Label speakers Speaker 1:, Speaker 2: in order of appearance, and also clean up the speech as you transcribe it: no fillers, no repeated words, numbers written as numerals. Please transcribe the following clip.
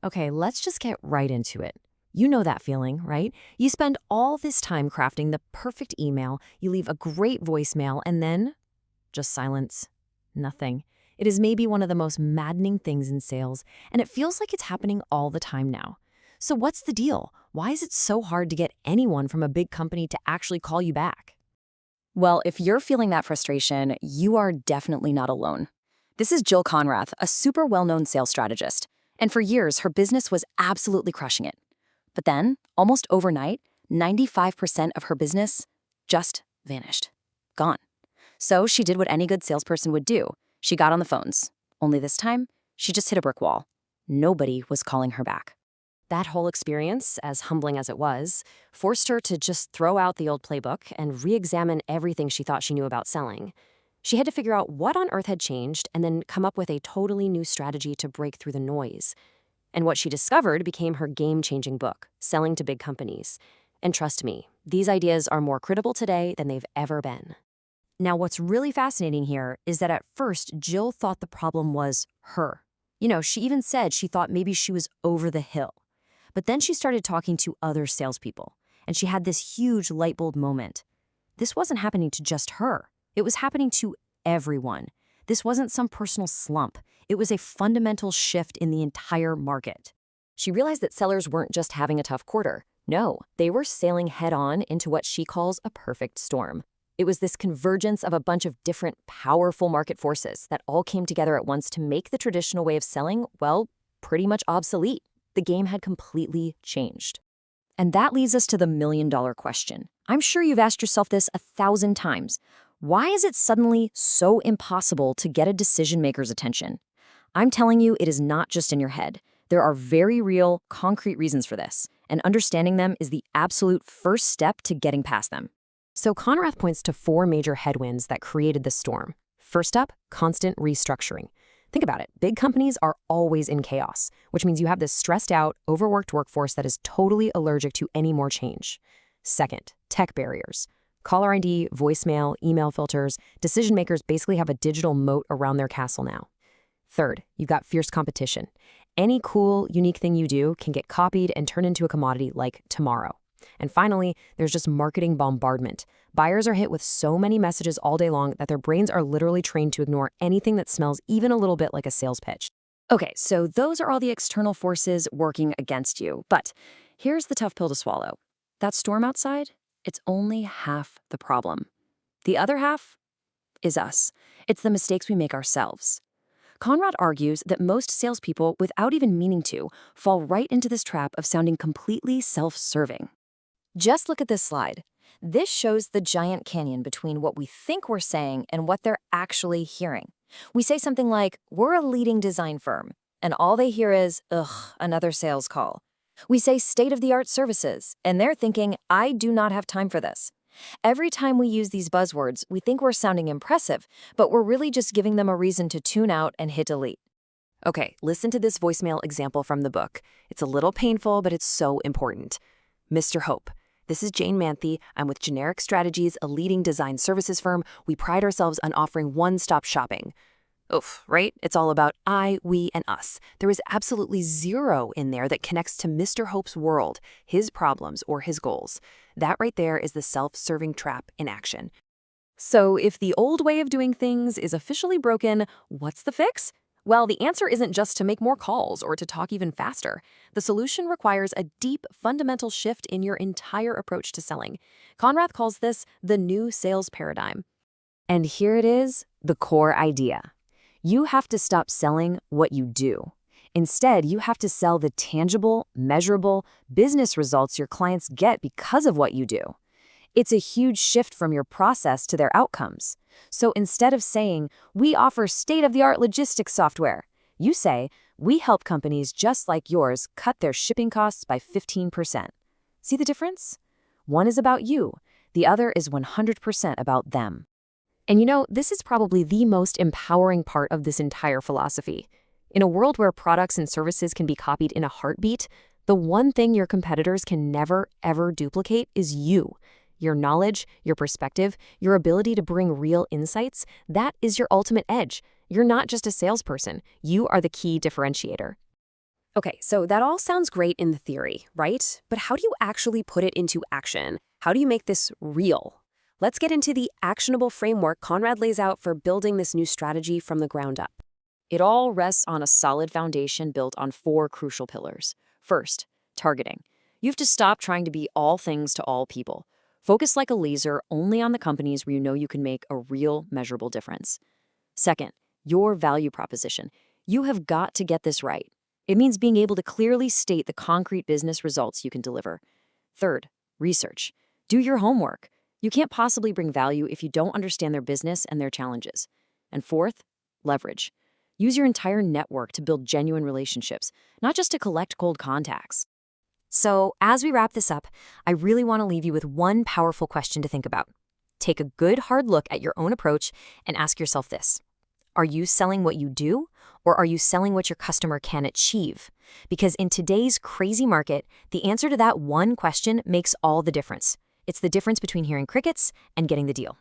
Speaker 1: Okay, let's just get right into it. You know that feeling, right? You spend all this time crafting the perfect email, you leave a great voicemail, and then just silence. Nothing. It is maybe one of the most maddening things in sales, and it feels like it's happening all the time now. So, what's the deal? Why is it so hard to get anyone from a big company to actually call you back?
Speaker 2: Well, if you're feeling that frustration, you are definitely not alone. This is Jill Conrath, a super well-known sales strategist. And for years, her business was absolutely crushing it. But then, almost overnight, 95% of her business just vanished. Gone. So she did what any good salesperson would do. She got on the phones. Only this time, she just hit a brick wall. Nobody was calling her back.
Speaker 1: That whole experience, as humbling as it was, forced her to just throw out the old playbook and re-examine everything she thought she knew about selling. She had to figure out what on earth had changed and then come up with a totally new strategy to break through the noise. And what she discovered became her game-changing book, Selling to Big Companies. And trust me, these ideas are more credible today than they've ever been. Now, what's really fascinating here is that at first, Jill thought the problem was her. She even said she thought maybe she was over the hill. But then she started talking to other salespeople, and she had this huge light bulb moment. This wasn't happening to just her. It was happening to everyone. This wasn't some personal slump. It was a fundamental shift in the entire market. She realized that sellers weren't just having a tough quarter. No, they were sailing head-on into what she calls a perfect storm. It was this convergence of a bunch of different, powerful market forces that all came together at once to make the traditional way of selling, well, pretty much obsolete. The game had completely changed. And that leads us to the million-dollar question. I'm sure you've asked yourself this 1,000 times. Why is it suddenly so impossible to get a decision-maker's attention? I'm telling you, it is not just in your head. There are very real, concrete reasons for this, and understanding them is the absolute first step to getting past them. So Conrath points to 4 major headwinds that created the storm. First up, constant restructuring. Think about it. Big companies are always in chaos, which means you have this stressed out, overworked workforce that is totally allergic to any more change. Second, tech barriers. Caller ID, voicemail, email filters, decision makers basically have a digital moat around their castle now. Third, you've got fierce competition. Any cool, unique thing you do can get copied and turned into a commodity like tomorrow. And finally, there's just marketing bombardment. Buyers are hit with so many messages all day long that their brains are literally trained to ignore anything that smells even a little bit like a sales pitch. Okay, so those are all the external forces working against you. But here's the tough pill to swallow. That storm outside, it's only half the problem. The other half is us. It's the mistakes we make ourselves. Conrad argues that most salespeople, without even meaning to, fall right into this trap of sounding completely self-serving. Just look at this slide. This shows the giant canyon between what we think we're saying and what they're actually hearing. We say something like, we're a leading design firm, and all they hear is, ugh, another sales call. We say state-of-the-art services, and they're thinking, I do not have time for this. Every time we use these buzzwords, we think we're sounding impressive, but we're really just giving them a reason to tune out and hit delete. Okay, listen to this voicemail example from the book. It's a little painful, but it's so important. Mr. Hope. This is Jane Manthe. I'm with Generic Strategies, a leading design services firm. We pride ourselves on offering one-stop shopping. Oof, right? It's all about I, we, and us. There is absolutely zero in there that connects to Mr. Hope's world, his problems, or his goals. That right there is the self-serving trap in action. So if the old way of doing things is officially broken, what's the fix? Well, the answer isn't just to make more calls or to talk even faster. The solution requires a deep, fundamental shift in your entire approach to selling. Conrath calls this the new sales paradigm. And here it is, the core idea. You have to stop selling what you do. Instead, you have to sell the tangible, measurable business results your clients get because of what you do. It's a huge shift from your process to their outcomes. So instead of saying, we offer state-of-the-art logistics software, you say, we help companies just like yours cut their shipping costs by 15%. See the difference? One is about you. The other is 100% about them. And this is probably the most empowering part of this entire philosophy. In a world where products and services can be copied in a heartbeat, the one thing your competitors can never, ever duplicate is you. Your knowledge, your perspective, your ability to bring real insights, that is your ultimate edge. You're not just a salesperson. You are the key differentiator. Okay, so that all sounds great in the theory, right? But how do you actually put it into action? How do you make this real? Let's get into the actionable framework Conrad lays out for building this new strategy from the ground up.
Speaker 2: It all rests on a solid foundation built on four crucial pillars. First, targeting. You have to stop trying to be all things to all people. Focus like a laser only on the companies where you know you can make a real, measurable difference. Second, your value proposition. You have got to get this right. It means being able to clearly state the concrete business results you can deliver. Third, research. Do your homework. You can't possibly bring value if you don't understand their business and their challenges. And fourth, leverage. Use your entire network to build genuine relationships, not just to collect cold contacts.
Speaker 1: So, as we wrap this up, I really want to leave you with one powerful question to think about. Take a good hard look at your own approach and ask yourself this. Are you selling what you do, or are you selling what your customer can achieve? Because in today's crazy market, the answer to that one question makes all the difference. It's the difference between hearing crickets and getting the deal.